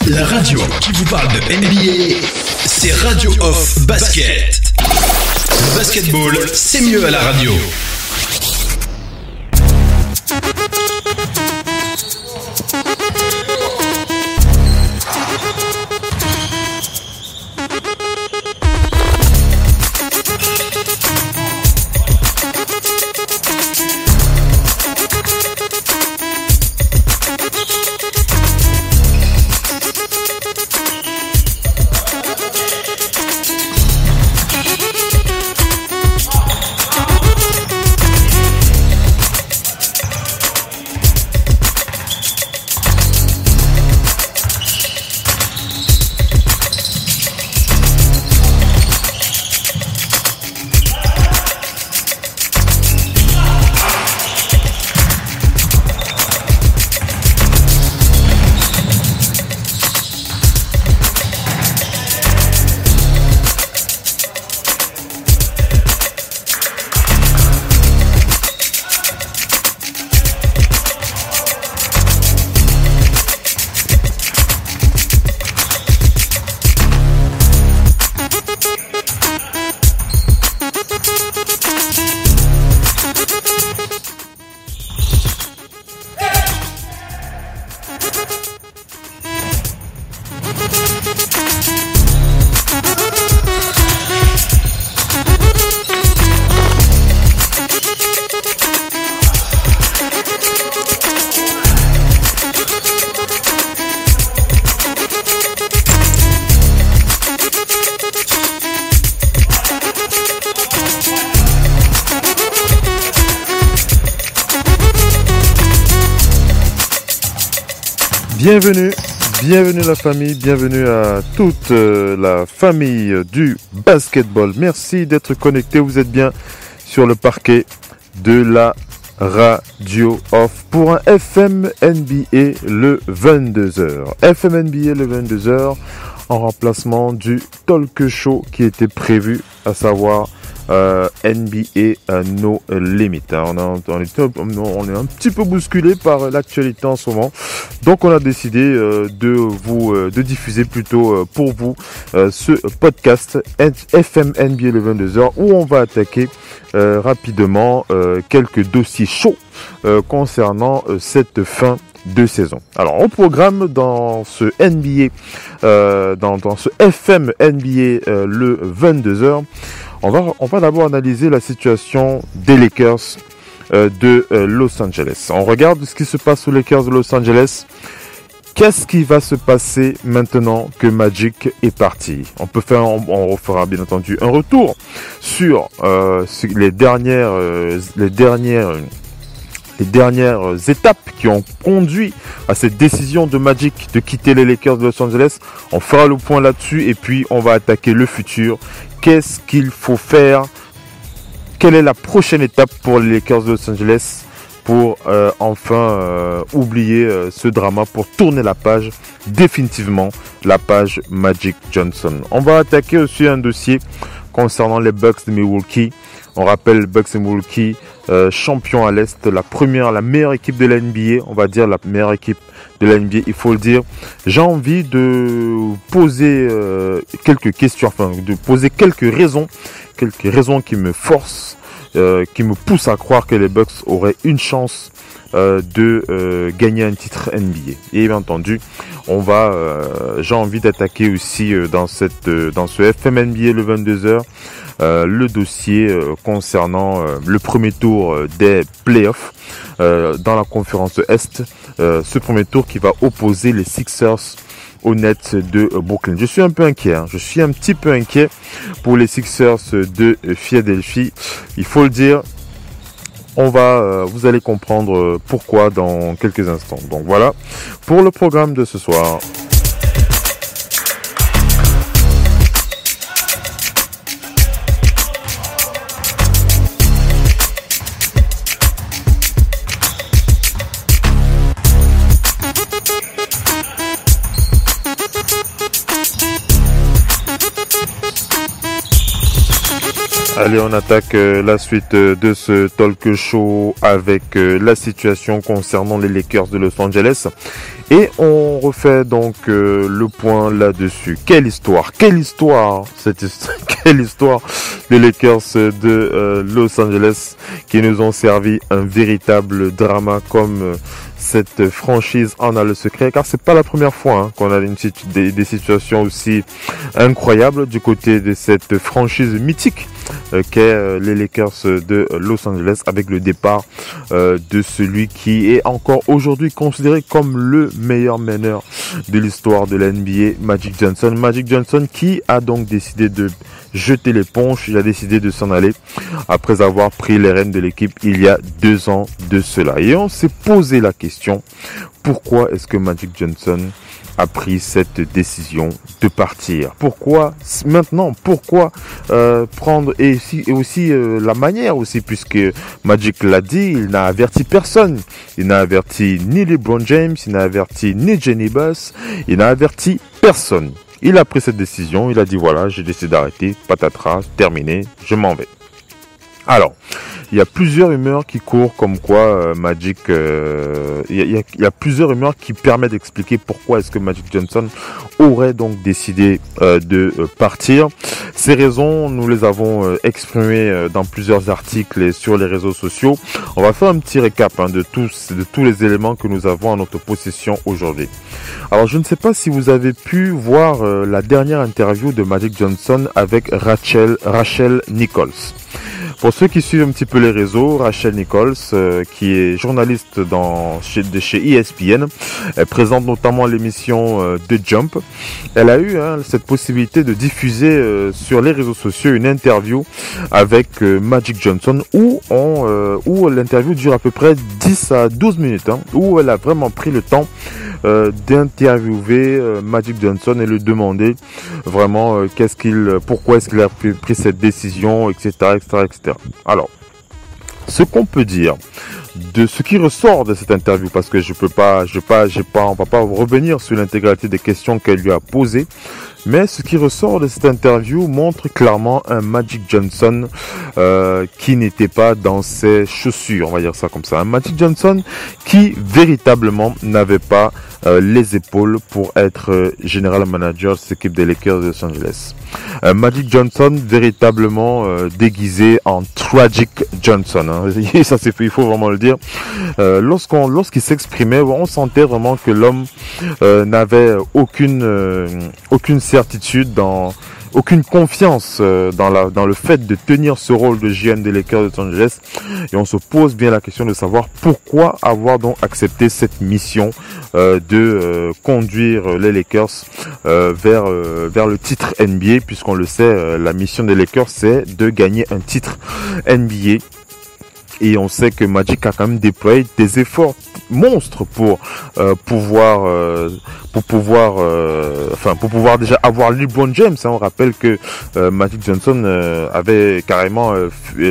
La radio qui vous parle de NBA, c'est Radio Off Basket. Le basketball, c'est mieux à la radio. Bienvenue la famille, bienvenue à toute la famille du basketball. Merci d'être connecté, vous êtes bien sur le parquet de la Radio Off pour un FM NBA le 22h. FM NBA le 22h en remplacement du talk show qui était prévu, à savoir NBA No Limit. On est un petit peu bousculé par l'actualité en ce moment, donc on a décidé de diffuser plutôt pour vous ce podcast FM NBA le 22h où on va attaquer rapidement quelques dossiers chauds concernant cette fin de saison. Alors au programme dans ce NBA, dans ce FM NBA le 22h, on va d'abord analyser la situation des Lakers de Los Angeles. On regarde ce qui se passe aux Lakers de Los Angeles. Qu'est-ce qui va se passer maintenant que Magic est parti? On refera bien entendu un retour sur les dernières étapes qui ont conduit à cette décision de Magic de quitter les Lakers de Los Angeles. On fera le point là-dessus et puis on va attaquer le futur. Qu'est-ce qu'il faut faire? Quelle est la prochaine étape pour les Lakers de Los Angeles pour enfin oublier ce drama, pour tourner la page, définitivement la page Magic Johnson. On va attaquer aussi un dossier concernant les Bucks de Milwaukee. On rappelle les Bucks de Milwaukee, champion à l'Est, la meilleure équipe de la NBA, on va dire la meilleure équipe de la NBA, il faut le dire. J'ai envie de poser quelques questions, de poser quelques raisons qui me forcent, qui me poussent à croire que les Bucks auraient une chance de gagner un titre NBA. Et bien entendu, j'ai envie d'attaquer aussi dans ce FM NBA le 22h le dossier concernant le premier tour des playoffs dans la conférence Est. Ce premier tour qui va opposer les Sixers aux Nets de Brooklyn. Je suis un peu inquiet, je suis un petit peu inquiet pour les Sixers de Philadelphie. Il faut le dire. Vous allez comprendre pourquoi dans quelques instants. Donc voilà pour le programme de ce soir. Allez, on attaque la suite de ce talk show avec la situation concernant les Lakers de Los Angeles. Et on refait donc le point là-dessus. Quelle histoire cette histoire, quelle histoire des Lakers de Los Angeles qui nous ont servi un véritable drama comme cette franchise en a le secret, car c'est pas la première fois qu'on a des situations aussi incroyables du côté de cette franchise mythique qu'est les Lakers de Los Angeles, avec le départ de celui qui est encore aujourd'hui considéré comme le meilleur meneur de l'histoire de la NBA, Magic Johnson. Magic Johnson qui a donc décidé de jeter l'éponge, il a décidé de s'en aller après avoir pris les rênes de l'équipe il y a 2 ans de cela. Et on s'est posé la question, pourquoi est-ce que Magic Johnson a pris cette décision de partir? Pourquoi maintenant? Pourquoi prendre et aussi la manière aussi, puisque Magic l'a dit, il n'a averti personne. Il n'a averti ni LeBron James, il n'a averti ni Jenny Buss, il n'a averti personne. Il a pris cette décision, il a dit voilà, j'ai décidé d'arrêter, patatras, terminé, je m'en vais. Alors, il y a plusieurs rumeurs qui courent comme quoi Magic, il y a plusieurs rumeurs qui permettent d'expliquer pourquoi est-ce que Magic Johnson aurait donc décidé de partir. Ces raisons, nous les avons exprimées dans plusieurs articles et sur les réseaux sociaux. On va faire un petit récap de tous les éléments que nous avons en notre possession aujourd'hui. Alors, je ne sais pas si vous avez pu voir la dernière interview de Magic Johnson avec Rachel Nichols. Pour ceux qui suivent un petit peu les réseaux, Rachel Nichols, qui est journaliste chez ESPN, elle présente notamment l'émission The Jump. Elle a eu cette possibilité de diffuser sur les réseaux sociaux une interview avec Magic Johnson où l'interview dure à peu près 10 à 12 minutes, où elle a vraiment pris le temps d'interviewer Magic Johnson et lui demander vraiment pourquoi est-ce qu'il a pris cette décision, etc., etc. Alors, ce qu'on peut dire de ce qui ressort de cette interview, parce que on va pas revenir sur l'intégralité des questions qu'elle lui a posées, mais ce qui ressort de cette interview montre clairement un Magic Johnson qui n'était pas dans ses chaussures, on va dire ça comme ça. Un Magic Johnson qui véritablement n'avait pas les épaules pour être general manager de cette équipe des Lakers de Los Angeles. Magic Johnson véritablement déguisé en Tragic Johnson. Ça il faut vraiment le dire. Lorsqu'il s'exprimait, on sentait vraiment que l'homme n'avait aucune certitude aucune confiance dans le fait de tenir ce rôle de GM des Lakers de Los Angeles. Et on se pose bien la question de savoir pourquoi avoir donc accepté cette mission de conduire les Lakers vers le titre NBA, puisqu'on le sait, la mission des Lakers c'est de gagner un titre NBA. Et on sait que Magic a quand même déployé des efforts monstres pour pouvoir déjà avoir LeBron James. On rappelle que Magic Johnson avait carrément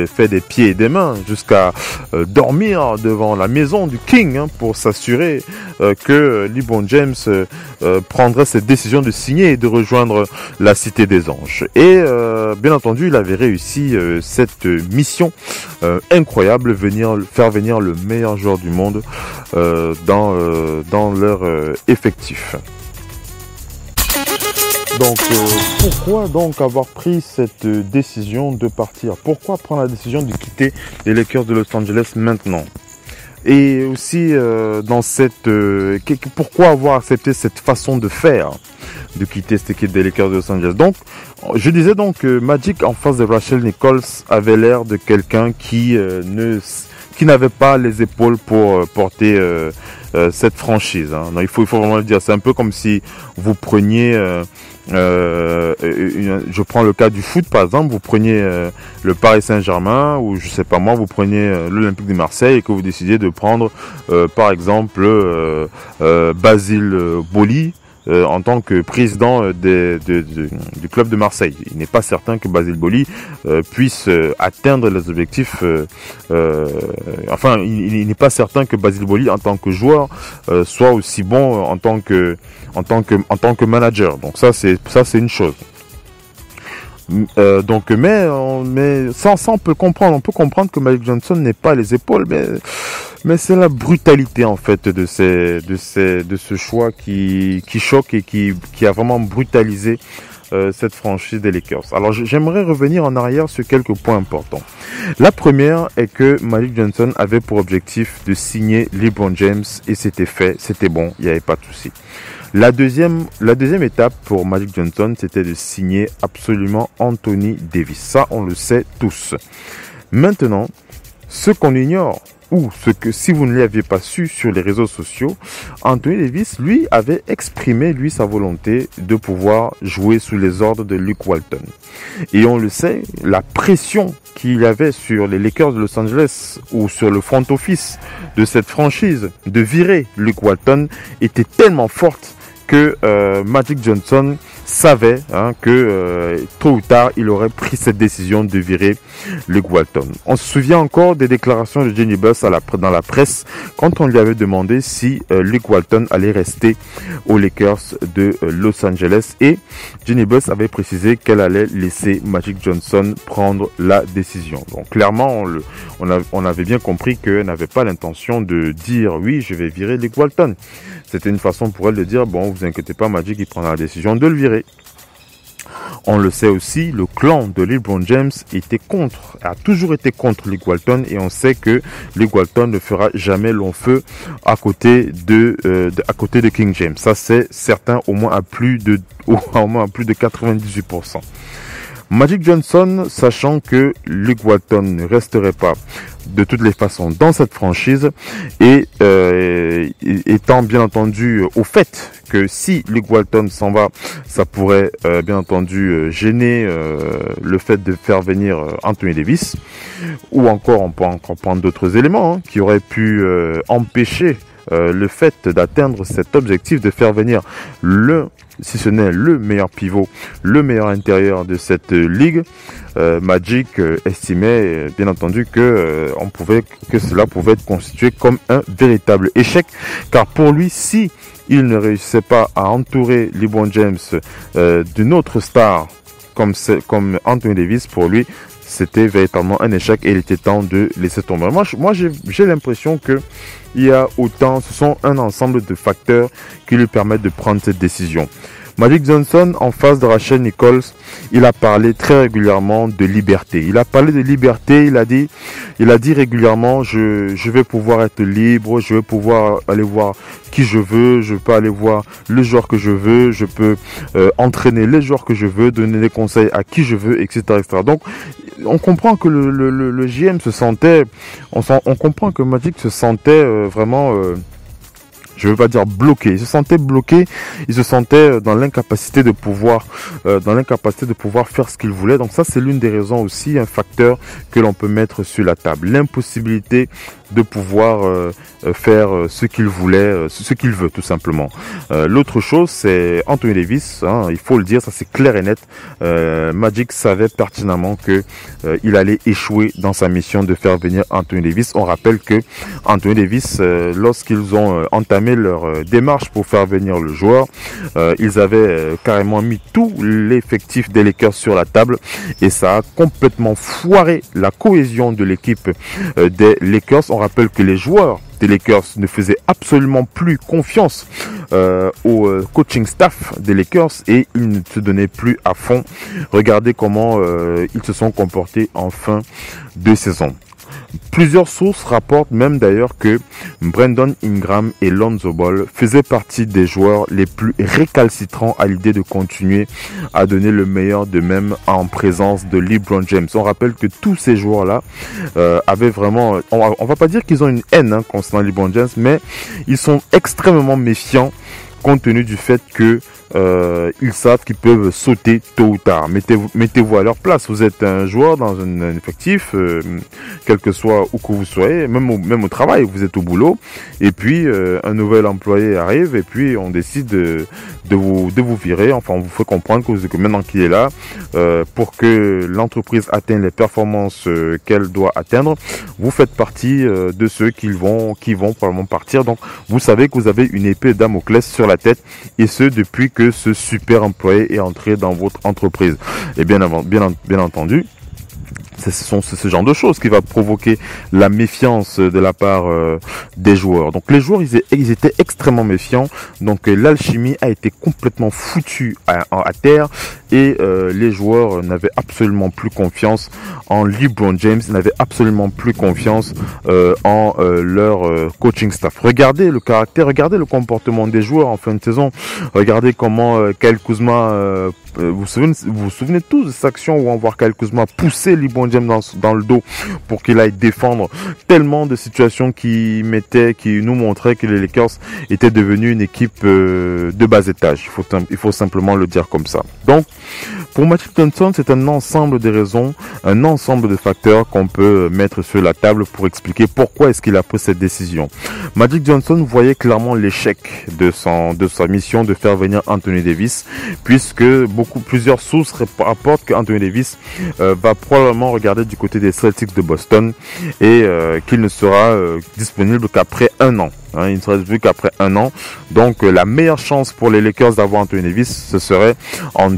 fait des pieds et des mains jusqu'à dormir devant la maison du King pour s'assurer que LeBron James prendrait cette décision de signer et de rejoindre la Cité des Anges. Et bien entendu, il avait réussi cette mission incroyable, faire venir le meilleur joueur du monde dans leur effectif. Donc pourquoi donc avoir pris cette décision de partir? Pourquoi prendre la décision de quitter les Lakers de Los Angeles maintenant? Et aussi pourquoi avoir accepté cette façon de faire, de quitter cette équipe des Lakers de Los Angeles? Donc je disais donc que Magic en face de Rachel Nichols avait l'air de quelqu'un qui n'avait pas les épaules pour porter cette franchise. Non, il faut vraiment le dire. C'est un peu comme si vous preniez, je prends le cas du foot par exemple, vous preniez le Paris Saint-Germain ou je sais pas moi, vous preniez l'Olympique de Marseille et que vous décidiez de prendre par exemple Basile Boli en tant que président du club de Marseille. Il n'est pas certain que Basile Boli puisse atteindre les objectifs. Il n'est pas certain que Basile Boli, en tant que joueur, soit aussi bon en tant que manager. Donc ça c'est une chose. Mais ça on peut comprendre que Magic Johnson n'ait pas les épaules, mais c'est la brutalité en fait de ce choix qui choque et qui a vraiment brutalisé cette franchise des Lakers. Alors j'aimerais revenir en arrière sur quelques points importants. La première est que Magic Johnson avait pour objectif de signer LeBron James et c'était fait, c'était bon, il n'y avait pas de souci. La deuxième étape pour Magic Johnson, c'était de signer absolument Anthony Davis. Ça, on le sait tous. Maintenant, ce qu'on ignore, ou ce que si vous ne l'aviez pas su sur les réseaux sociaux, Anthony Davis, lui, avait exprimé, sa volonté de pouvoir jouer sous les ordres de Luke Walton. Et on le sait, la pression qu'il y avait sur les Lakers de Los Angeles ou sur le front office de cette franchise de virer Luke Walton était tellement forte que Magic Johnson savait que tôt ou tard il aurait pris cette décision de virer Luke Walton. On se souvient encore des déclarations de Jeanie Buss dans la presse quand on lui avait demandé si Luke Walton allait rester aux Lakers de Los Angeles, et Jeanie Buss avait précisé qu'elle allait laisser Magic Johnson prendre la décision. Donc clairement on avait bien compris qu'elle n'avait pas l'intention de dire oui, je vais virer Luke Walton. C'était une façon pour elle de dire bon, vous inquiétez pas, Magic il prendra la décision de le virer. On le sait aussi, le clan de LeBron James a toujours été contre Luke Walton, et on sait que Luke Walton ne fera jamais long feu à côté de King James. Ça c'est certain, au moins à plus de 98%. Magic Johnson, sachant que Luke Walton ne resterait pas de toutes les façons dans cette franchise, et étant bien entendu au fait que si Luke Walton s'en va, ça pourrait bien entendu gêner le fait de faire venir Anthony Davis, ou encore on peut encore prendre d'autres éléments qui auraient pu empêcher le fait d'atteindre cet objectif de faire venir si ce n'est le meilleur pivot, le meilleur intérieur de cette ligue. Magic estimait bien entendu que cela pouvait être constitué comme un véritable échec, car pour lui, si il ne réussissait pas à entourer LeBron James d'une autre star comme Anthony Davis, pour lui c'était véritablement un échec et il était temps de laisser tomber. Moi j'ai l'impression que ce sont un ensemble de facteurs qui lui permettent de prendre cette décision. Magic Johnson, en face de Rachel Nichols, il a parlé très régulièrement de liberté. Il a parlé de liberté, il a dit régulièrement, je vais pouvoir être libre, je vais pouvoir aller voir qui je veux, je peux aller voir le joueur que je veux, je peux entraîner les joueurs que je veux, donner des conseils à qui je veux, etc., etc. Donc, on comprend que le GM se sentait, on comprend que Magic se sentait vraiment... je veux pas dire bloqué. Il se sentait bloqué. Il se sentait dans l'incapacité de pouvoir faire ce qu'il voulait. Donc ça, c'est l'une des raisons aussi, un facteur que l'on peut mettre sur la table. L'impossibilité de pouvoir faire ce qu'il voulait, ce qu'il veut tout simplement. L'autre chose, c'est Anthony Davis. Il faut le dire, ça c'est clair et net. Magic savait pertinemment que il allait échouer dans sa mission de faire venir Anthony Davis. On rappelle que Anthony Davis, lorsqu'ils ont entamé leur démarche pour faire venir le joueur, ils avaient carrément mis tout l'effectif des Lakers sur la table, et ça a complètement foiré la cohésion de l'équipe des Lakers. On rappelle que les joueurs des Lakers ne faisaient absolument plus confiance au coaching staff des Lakers, et ils ne se donnaient plus à fond. Regardez comment ils se sont comportés en fin de saison. Plusieurs sources rapportent même d'ailleurs que Brandon Ingram et Lonzo Ball faisaient partie des joueurs les plus récalcitrants à l'idée de continuer à donner le meilleur d'eux-mêmes en présence de LeBron James. On rappelle que tous ces joueurs-là avaient vraiment... On va pas dire qu'ils ont une haine concernant LeBron James, mais ils sont extrêmement méfiants compte tenu du fait que ils savent qu'ils peuvent sauter tôt ou tard. Mettez-vous à leur place. Vous êtes un joueur dans un effectif, quel que soit où que vous soyez, même au travail, vous êtes au boulot, et puis un nouvel employé arrive, et puis on décide de vous virer. Enfin, on vous fait comprendre que maintenant qu'il est là, pour que l'entreprise atteigne les performances qu'elle doit atteindre, vous faites partie de ceux qui vont probablement partir. Donc, vous savez que vous avez une épée de Damoclès sur la la tête, et ce depuis que ce super employé est entré dans votre entreprise. Et bien entendu, c'est ce genre de choses qui va provoquer la méfiance de la part des joueurs. Donc les joueurs, ils étaient extrêmement méfiants. Donc l'alchimie a été complètement foutue à terre et les joueurs n'avaient absolument plus confiance en LeBron James, n'avaient absolument plus confiance en leur coaching staff. Regardez le caractère, regardez le comportement des joueurs en fin de saison. Regardez comment Kyle Kuzma vous vous souvenez tous de cette action où on voit Kyle Kuzma pousser LeBron James dans le dos pour qu'il aille défendre, tellement de situations qui nous montraient que les Lakers étaient devenus une équipe de bas étage. Il faut simplement le dire comme ça. Donc, pour Magic Johnson, c'est un ensemble de raisons, un ensemble de facteurs qu'on peut mettre sur la table pour expliquer pourquoi est-ce qu'il a pris cette décision. Magic Johnson voyait clairement l'échec de sa mission de faire venir Anthony Davis, puisque plusieurs sources rapportent qu'Anthony Davis va probablement regarder du côté des Celtics de Boston et qu'il ne sera disponible qu'après un an. Il ne sera disponible qu'après un an. Donc la meilleure chance pour les Lakers d'avoir Anthony Davis, ce serait en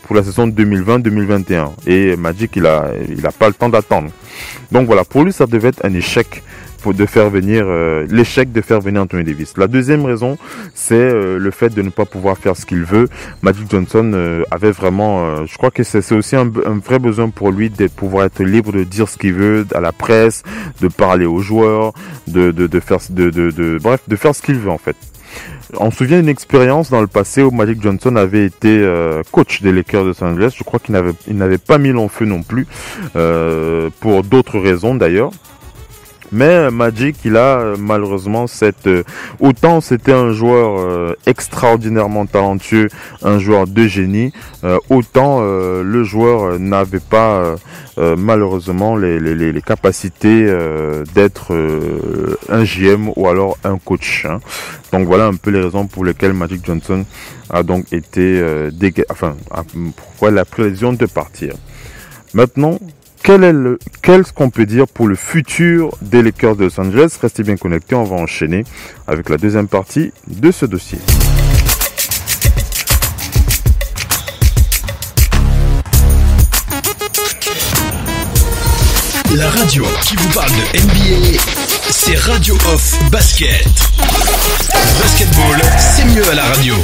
pour la saison 2020-2021. Et Magic, il a pas le temps d'attendre. Donc voilà, pour lui, ça devait être un échec l'échec de faire venir Anthony Davis. La deuxième raison, c'est le fait de ne pas pouvoir faire ce qu'il veut. Magic Johnson avait vraiment, je crois que c'est aussi un vrai besoin pour lui de pouvoir être libre de dire ce qu'il veut à la presse, de parler aux joueurs, de faire ce qu'il veut en fait. On se souvient d'une expérience dans le passé où Magic Johnson avait été coach des Lakers de Los Angeles. Je crois qu'il n'avait pas mis long feu non plus, pour d'autres raisons d'ailleurs. Mais Magic, il a malheureusement autant c'était un joueur extraordinairement talentueux, un joueur de génie, autant le joueur n'avait pas malheureusement les capacités d'être un GM ou alors un coach. Donc voilà un peu les raisons pour lesquelles Magic Johnson a donc été pourquoi il a pris la décision de partir. Maintenant, qu'est-ce qu'on peut dire pour le futur des Lakers de Los Angeles? Restez bien connectés, on va enchaîner avec la deuxième partie de ce dossier. La radio qui vous parle de NBA, c'est Radio Off Basket. Basketball, c'est mieux à la radio.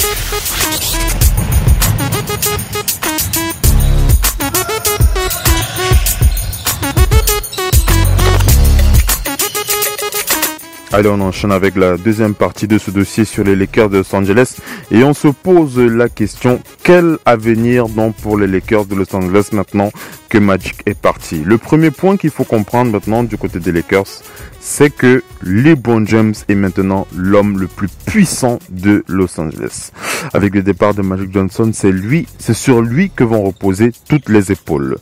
Allez, on enchaîne avec la deuxième partie de ce dossier sur les Lakers de Los Angeles et on se pose la question, quel avenir donc pour les Lakers de Los Angeles maintenant que Magic est parti? Le premier point qu'il faut comprendre maintenant du côté des Lakers, c'est que LeBron James est maintenant l'homme le plus puissant de Los Angeles. Avec le départ de Magic Johnson, c'est sur lui que vont reposer toutes les épaules.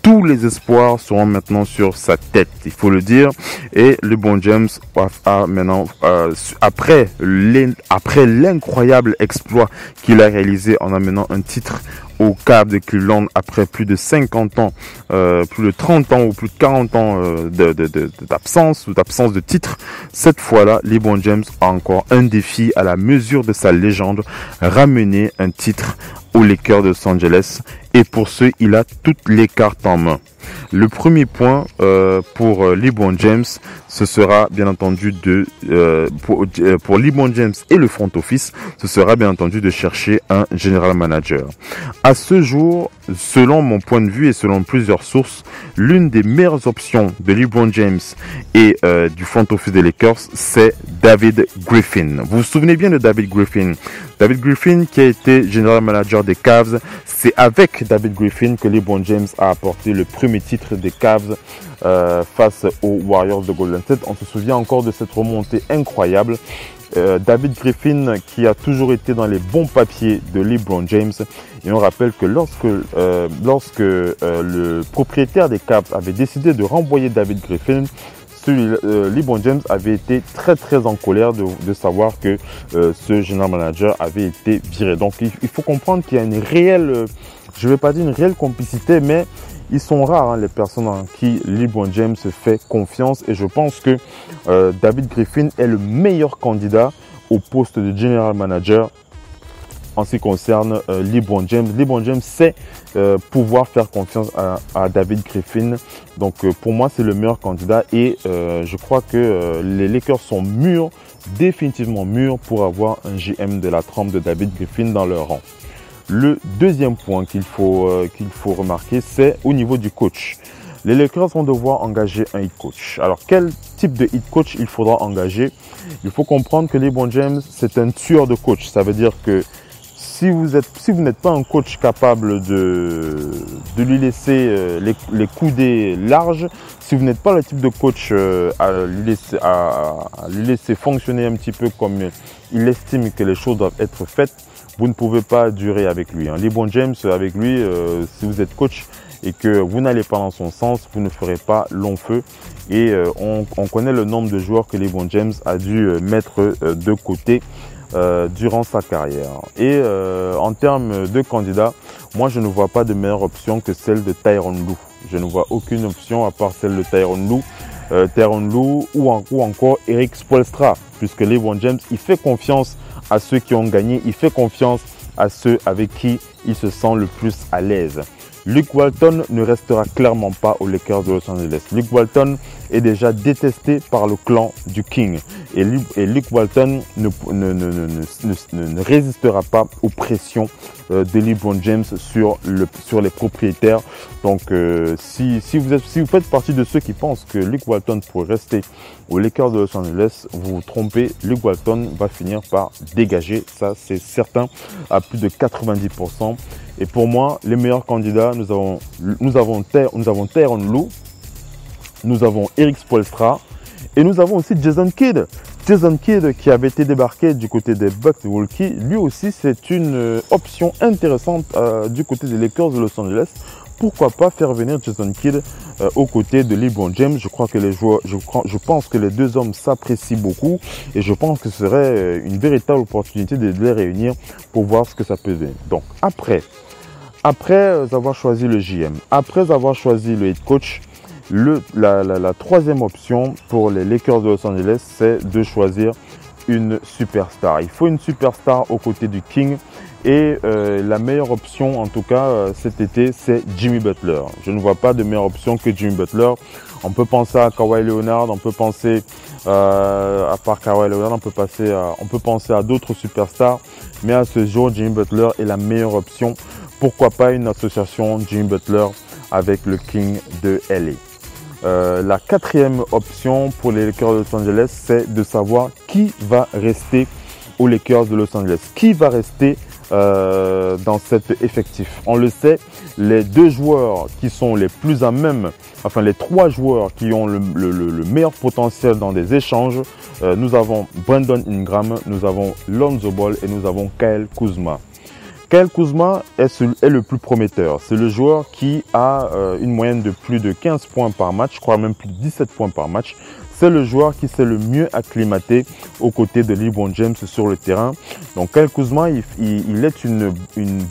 Tous les espoirs seront maintenant sur sa tête, il faut le dire. Et LeBron James a maintenant, après l'incroyable exploit qu'il a réalisé en amenant un titre au Cavs de Cleveland après plus de 50 ans, plus de 30 ans ou plus de 40 ans d'absence de titre, cette fois-là, LeBron James a encore un défi à la mesure de sa légende, ramener un titre aux Lakers de Los Angeles, et pour ce, il a toutes les cartes en main. Le premier point pour LeBron James, ce sera bien entendu pour LeBron James et le front office, ce sera bien entendu de chercher un general manager. À ce jour, selon mon point de vue et selon plusieurs sources, l'une des meilleures options de LeBron James et du front office des Lakers, c'est David Griffin. Vous vous souvenez bien de David Griffin? David Griffin qui a été general manager des Cavs. C'est avec David Griffin que LeBron James a apporté le premier titre des Cavs face aux Warriors de Golden State. On se souvient encore de cette remontée incroyable. David Griffin qui a toujours été dans les bons papiers de LeBron James. Et on rappelle que lorsque le propriétaire des Cavs avait décidé de renvoyer David Griffin, LeBron James avait été très en colère de savoir que ce general manager avait été viré. Donc il faut comprendre qu'il y a une réelle, je ne vais pas dire une réelle complicité, mais ils sont rares les personnes en qui LeBron James fait confiance, et je pense que David Griffin est le meilleur candidat au poste de General Manager en ce qui concerne LeBron James. LeBron James sait pouvoir faire confiance à David Griffin. Donc pour moi, c'est le meilleur candidat et je crois que les Lakers sont mûrs, définitivement mûrs pour avoir un GM de la trempe de David Griffin dans leur rang. Le deuxième point qu'il faut remarquer, c'est au niveau du coach. Les Lakers vont devoir engager un head coach. Alors, quel type de head coach il faudra engager? Il faut comprendre que LeBron James, c'est un tueur de coach. Ça veut dire que si vous n'êtes pas un coach capable de lui laisser les coudées larges, si vous n'êtes pas le type de coach à lui laisser fonctionner un petit peu comme il estime que les choses doivent être faites, vous ne pouvez pas durer avec lui. LeBron James, avec lui, si vous êtes coach et que vous n'allez pas dans son sens, vous ne ferez pas long feu. Et on connaît le nombre de joueurs que LeBron James a dû mettre de côté durant sa carrière. Et en termes de candidats, moi je ne vois pas de meilleure option que celle de Tyronn Lue. Je ne vois aucune option à part celle de Tyronn Lue ou encore Erik Spoelstra, puisque LeBron James, il fait confiance à ceux qui ont gagné, il fait confiance à ceux avec qui il se sent le plus à l'aise. Luke Walton ne restera clairement pas aux Lakers de Los Angeles. Luke Walton est déjà détesté par le clan du King. Et Luke Walton ne résistera pas aux pressions de LeBron James sur les propriétaires. Donc, si vous faites partie de ceux qui pensent que Luke Walton pourrait rester aux Lakers de Los Angeles, vous vous trompez. Luke Walton va finir par dégager. Ça, c'est certain, à plus de 90%. Et pour moi, les meilleurs candidats, nous avons Tyronn Lue, nous avons Erik Spoelstra et nous avons aussi Jason Kidd. Jason Kidd qui avait été débarqué du côté des Bucks de Milwaukee, lui aussi c'est une option intéressante du côté des Lakers de Los Angeles. Pourquoi pas faire venir Jason Kidd aux côtés de LeBron James? Je crois que je pense que les deux hommes s'apprécient beaucoup et je pense que ce serait une véritable opportunité de les réunir pour voir ce que ça peut donner. Donc après avoir choisi le GM, après avoir choisi le head coach, la troisième option pour les Lakers de Los Angeles, c'est de choisir une superstar. Il faut une superstar aux côtés du King. Et la meilleure option, en tout cas cet été, c'est Jimmy Butler. Je ne vois pas de meilleure option que Jimmy Butler. On peut penser à Kawhi Leonard, on peut penser à part Kawhi Leonard, on peut penser à d'autres superstars. Mais à ce jour, Jimmy Butler est la meilleure option. Pourquoi pas une association Jimmy Butler avec le King de LA. La quatrième option pour les Lakers de Los Angeles, c'est de savoir qui va rester aux Lakers de Los Angeles. Qui va rester dans cet effectif? On le sait, les deux joueurs qui sont les plus à même, enfin les trois joueurs qui ont le meilleur potentiel dans des échanges, nous avons Brandon Ingram, nous avons Lonzo Ball et nous avons Kyle Kuzma. Kyle Kuzma est le plus prometteur. C'est le joueur qui a une moyenne de plus de 15 points par match, je crois même plus de 17 points par match. C'est le joueur qui s'est le mieux acclimaté aux côtés de LeBron James sur le terrain. Donc Kyle Kuzma, il est une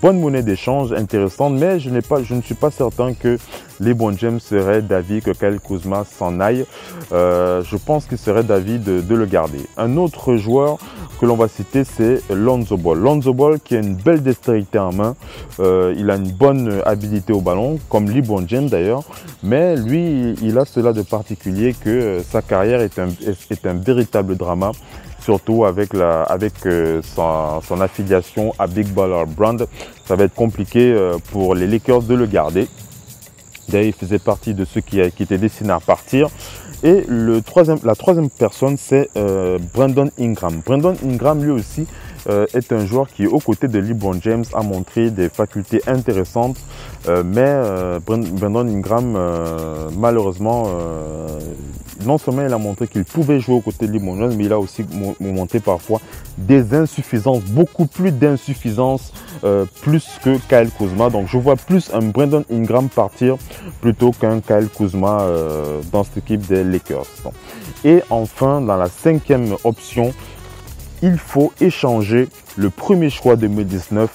bonne monnaie d'échange intéressante, mais je ne suis pas certain que LeBron James serait d'avis que Kyle Kuzma s'en aille. Je pense qu'il serait d'avis de le garder. Un autre joueur que l'on va citer, c'est Lonzo Ball. Lonzo Ball qui a une belle dextérité en main. Il a une bonne habilité au ballon, comme LeBron James d'ailleurs. Mais lui, il a cela de particulier que sa carrière est un véritable drama. Surtout avec son affiliation à Big Baller Brand. Ça va être compliqué pour les Lakers de le garder. D'ailleurs, il faisait partie de ceux qui étaient destinés à partir. Et la troisième personne, c'est Brandon Ingram. Brandon Ingram, lui aussi, est un joueur qui, aux côtés de LeBron James, a montré des facultés intéressantes. Mais Brandon Ingram, malheureusement, non seulement il a montré qu'il pouvait jouer aux côtés de LeBron James, mais il a aussi montré parfois des insuffisances, beaucoup plus d'insuffisances, plus que Kyle Kuzma. Donc je vois plus un Brandon Ingram partir plutôt qu'un Kyle Kuzma dans cette équipe des Lakers. Et enfin, dans la cinquième option, il faut échanger le premier choix 2019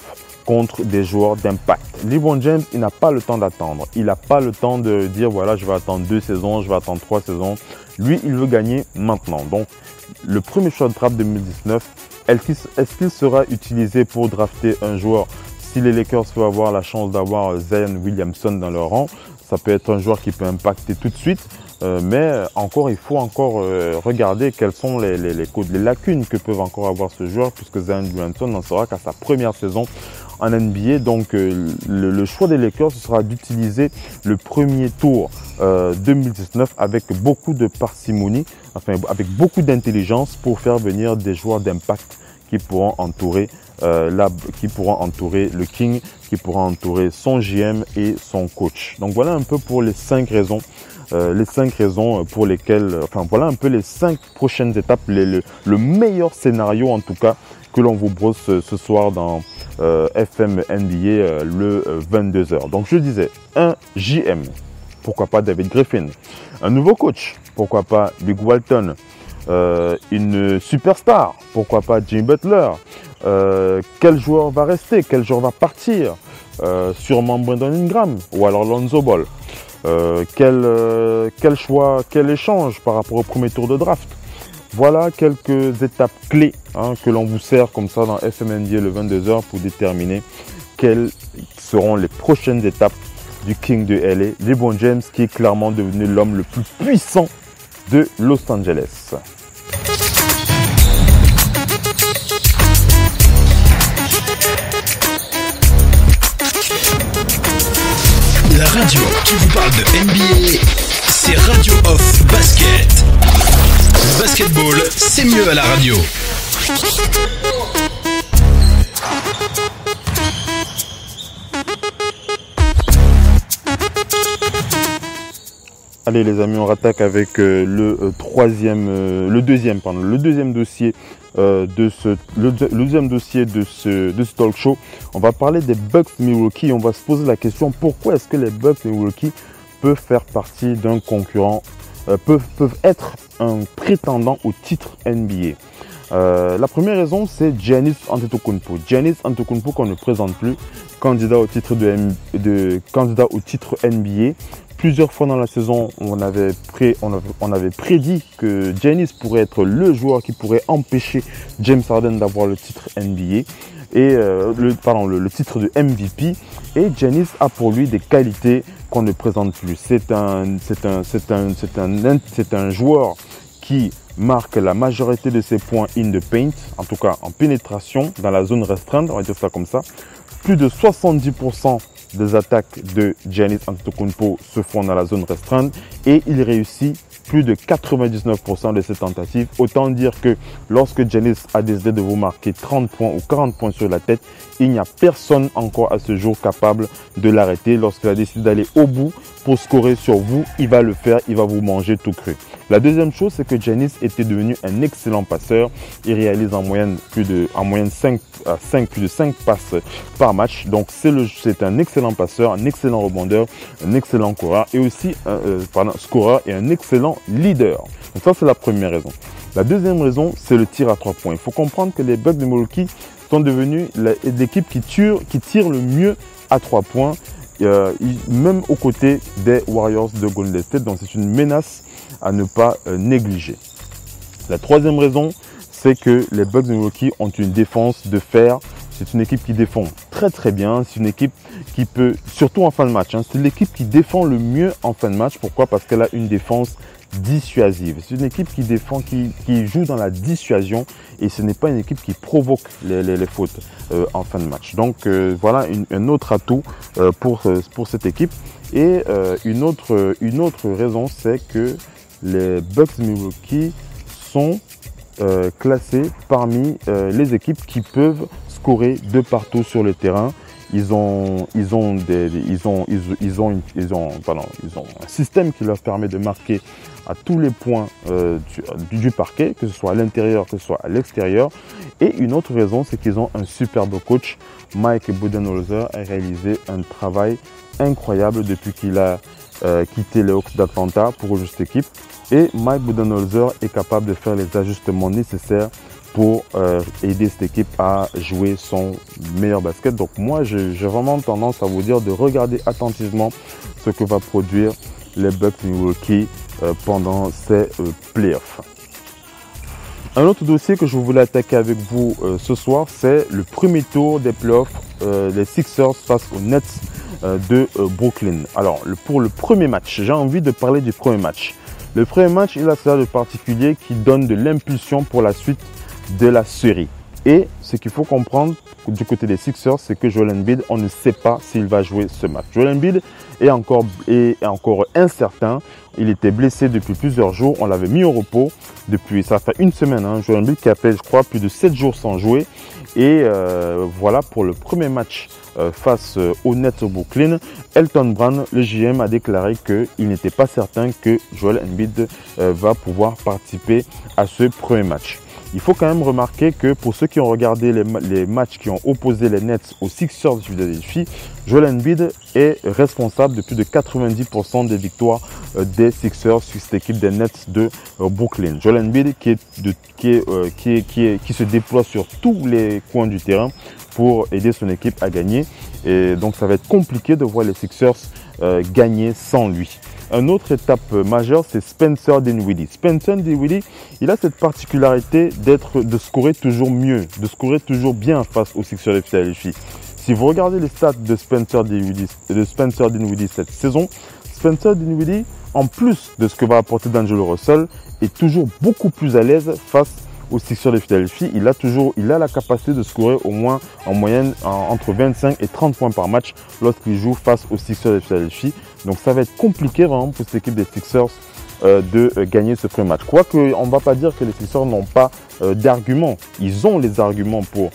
contre des joueurs d'impact. LeBron James, il n'a pas le temps d'attendre. Il n'a pas le temps de dire, voilà, je vais attendre 2 saisons, je vais attendre 3 saisons. Lui, il veut gagner maintenant. Donc, le premier choix de draft 2019, est-ce qu'il sera utilisé pour drafter un joueur? Si les Lakers peuvent avoir la chance d'avoir Zion Williamson dans leur rang, ça peut être un joueur qui peut impacter tout de suite. Mais encore, il faut encore regarder quelles sont les lacunes que peuvent encore avoir ce joueur, puisque Zion Williamson n'en sera qu'à sa première saison en NBA. Donc le choix des Lakers, ce sera d'utiliser le premier tour 2019 avec beaucoup de parcimonie, enfin avec beaucoup d'intelligence pour faire venir des joueurs d'impact qui pourront entourer le King, qui pourront entourer son GM et son coach. Donc voilà un peu pour les 5 raisons. Pour lesquelles, enfin voilà un peu les 5 prochaines étapes, le meilleur scénario en tout cas que l'on vous brosse ce soir dans FM NBA le 22h. Donc je disais, un JM, pourquoi pas David Griffin, un nouveau coach, pourquoi pas Luke Walton, une superstar, pourquoi pas Jimmy Butler, quel joueur va rester, quel joueur va partir, sûrement Brandon Ingram ou alors Lonzo Ball. Quel choix, quel échange par rapport au premier tour de draft. Voilà quelques étapes clés que l'on vous sert comme ça dans FMNBA le 22h pour déterminer quelles seront les prochaines étapes du King de LA, LeBron James, qui est clairement devenu l'homme le plus puissant de Los Angeles. La radio qui vous parle de NBA, c'est Radio Off Basket. Le basketball, c'est mieux à la radio. Allez les amis, on rattaque avec le deuxième dossier de ce talk show. On va parler des Bucks Milwaukee. On va se poser la question, pourquoi est-ce que les Bucks Milwaukee peuvent faire partie d'un concurrent, peuvent être un prétendant au titre NBA. La première raison, c'est Giannis Antetokounmpo. Giannis Antetokounmpo qu'on ne présente plus, candidat au titre NBA. Plusieurs fois dans la saison, on avait prédit que Giannis pourrait être le joueur qui pourrait empêcher James Harden d'avoir le titre NBA et le titre de MVP. Et Giannis a pour lui des qualités qu'on ne présente plus. C'est un joueur qui marque la majorité de ses points in the paint, en tout cas en pénétration dans la zone restreinte, on va dire ça comme ça. Plus de 70% des attaques de Giannis Antetokounmpo se font dans la zone restreinte et il réussit plus de 99% de ses tentatives. Autant dire que lorsque Giannis a décidé de vous marquer 30 points ou 40 points sur la tête, il n'y a personne encore à ce jour capable de l'arrêter. Lorsqu'il a décidé d'aller au bout pour scorer sur vous, il va le faire, il va vous manger tout cru. La deuxième chose, c'est que Giannis était devenu un excellent passeur. Il réalise en moyenne plus de 5 passes par match. Donc c'est un excellent passeur, un excellent rebondeur, un excellent coureur et aussi scoreur et un excellent leader. Donc ça, c'est la première raison. La deuxième raison, c'est le tir à 3 points. Il faut comprendre que les Bucks de Milwaukee sont devenus l'équipe qui tire le mieux à 3 points, même aux côtés des Warriors de Golden State. Donc c'est une menace à ne pas négliger. La troisième raison, c'est que les Bucks de Milwaukee ont une défense de fer. C'est une équipe qui défend très très bien. C'est une équipe qui peut, surtout en fin de match, c'est l'équipe qui défend le mieux en fin de match. Pourquoi? Parce qu'elle a une défense dissuasive. C'est une équipe qui défend, qui joue dans la dissuasion et ce n'est pas une équipe qui provoque les fautes en fin de match. Donc voilà un autre atout pour cette équipe. Et une autre raison, c'est que les Bucks Milwaukee sont classés parmi les équipes qui peuvent scorer de partout sur le terrain. Ils ont un système qui leur permet de marquer à tous les points du parquet, que ce soit à l'intérieur, que ce soit à l'extérieur. Et une autre raison, c'est qu'ils ont un superbe coach. Mike Budenholzer a réalisé un travail incroyable depuis qu'il a quitté les Hawks d'Atlanta pour cette équipe. Et Mike Budenholzer est capable de faire les ajustements nécessaires pour aider cette équipe à jouer son meilleur basket. Donc moi, j'ai vraiment tendance à vous dire de regarder attentivement ce que va produire les Bucks Milwaukee pendant ces playoffs. Un autre dossier que je voulais attaquer avec vous ce soir, c'est le premier tour des playoffs, les Sixers face aux Nets de Brooklyn. Alors, pour le premier match, j'ai envie de parler du premier match. Le premier match, il a cela de particulier qui donne de l'impulsion pour la suite de la série. Et ce qu'il faut comprendre du côté des Sixers, c'est que Joel Embiid, on ne sait pas s'il va jouer ce match. Joel Embiid est encore incertain. Il était blessé depuis plusieurs jours. On l'avait mis au repos depuis, ça fait une semaine. Joel Embiid qui a fait, je crois, plus de 7 jours sans jouer. Et voilà pour le premier match face aux Nets au Brooklyn. Elton Brand, le GM, a déclaré qu'il n'était pas certain que Joel Embiid va pouvoir participer à ce premier match. Il faut quand même remarquer que pour ceux qui ont regardé les matchs qui ont opposé les Nets aux Sixers de Philadelphie, Joel Embiid est responsable de plus de 90% des victoires des Sixers sur cette équipe des Nets de Brooklyn. Joel Embiid qui se déploie sur tous les coins du terrain pour aider son équipe à gagner. Et donc ça va être compliqué de voir les Sixers gagner sans lui. Une autre étape majeure, c'est Spencer Dinwiddie. Spencer Dinwiddie, il a cette particularité de scorer toujours mieux, de scorer toujours bien face aux Sixers de Philadelphie. Si vous regardez les stats de Spencer Dinwiddie cette saison, Spencer Dinwiddie, en plus de ce que va apporter D'Angelo Russell, est toujours beaucoup plus à l'aise face aux Sixers de Philadelphie. Il a la capacité de scorer au moins en moyenne entre 25 et 30 points par match lorsqu'il joue face aux Sixers de Philadelphie. Donc ça va être compliqué vraiment pour cette équipe des Sixers de gagner ce premier match. Quoique on ne va pas dire que les Sixers n'ont pas d'arguments. Ils ont les arguments pour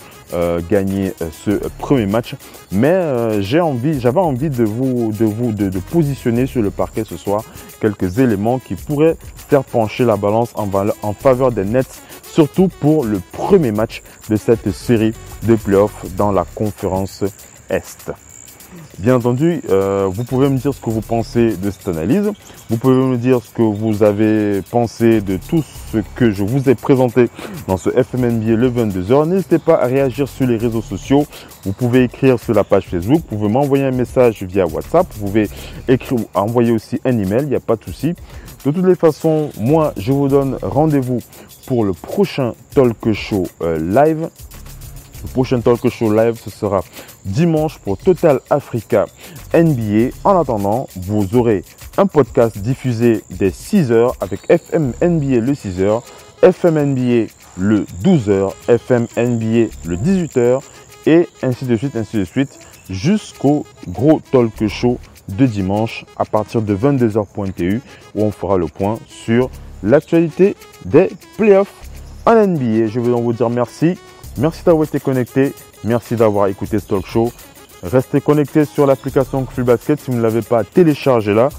gagner ce premier match. Mais j'avais envie de positionner sur le parquet ce soir quelques éléments qui pourraient faire pencher la balance en faveur des Nets, surtout pour le premier match de cette série de playoffs dans la conférence Est. Bien entendu, vous pouvez me dire ce que vous pensez de cette analyse. Vous pouvez me dire ce que vous avez pensé de tout ce que je vous ai présenté dans ce FMNBA le 22h. N'hésitez pas à réagir sur les réseaux sociaux. Vous pouvez écrire sur la page Facebook. Vous pouvez m'envoyer un message via WhatsApp. Vous pouvez envoyer aussi un email. Il n'y a pas de souci. De toutes les façons, moi, je vous donne rendez-vous pour le prochain talk show live. Le prochain talk show live, ce sera dimanche pour Total Africa NBA. En attendant, vous aurez un podcast diffusé dès 6h avec FM NBA le 6h, FM NBA le 12h, FM NBA le 18h et ainsi de suite jusqu'au gros talk show de dimanche à partir de 22h.tu où on fera le point sur l'actualité des playoffs en NBA. Je veux donc vous dire merci. Merci d'avoir été connecté. Merci d'avoir écouté ce talk show. Restez connectés sur l'application Full Basket. Si vous ne l'avez pas téléchargée là,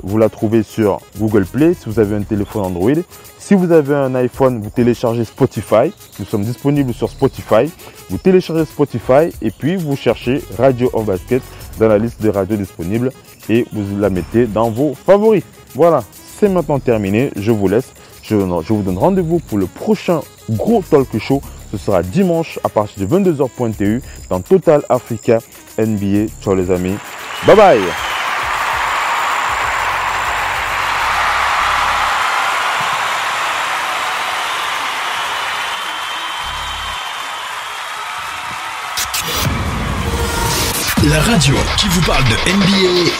vous la trouvez sur Google Play si vous avez un téléphone Android. Si vous avez un iPhone, vous téléchargez Spotify. Nous sommes disponibles sur Spotify. Vous téléchargez Spotify et puis vous cherchez Radio of Basket dans la liste des radios disponibles et vous la mettez dans vos favoris. Voilà, c'est maintenant terminé. Je vous laisse. Je vous donne rendez-vous pour le prochain gros talk show. Ce sera dimanche à partir de 22h.tu dans Total Africa NBA. Ciao les amis. Bye bye. La radio qui vous parle de NBA,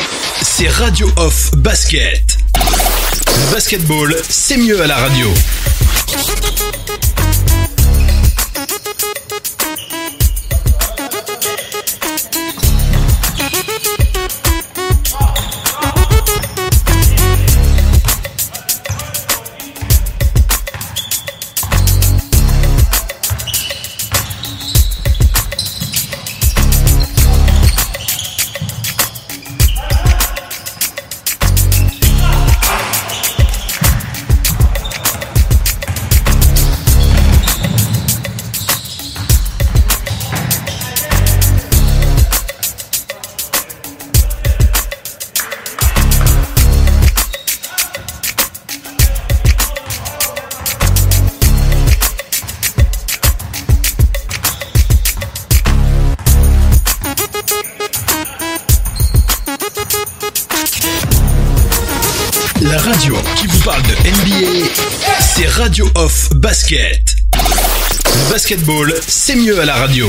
c'est Radio Off Basket. Le basketball, c'est mieux à la radio. La radio qui vous parle de NBA, c'est Radio Off Basket. Le basketball, c'est mieux à la radio.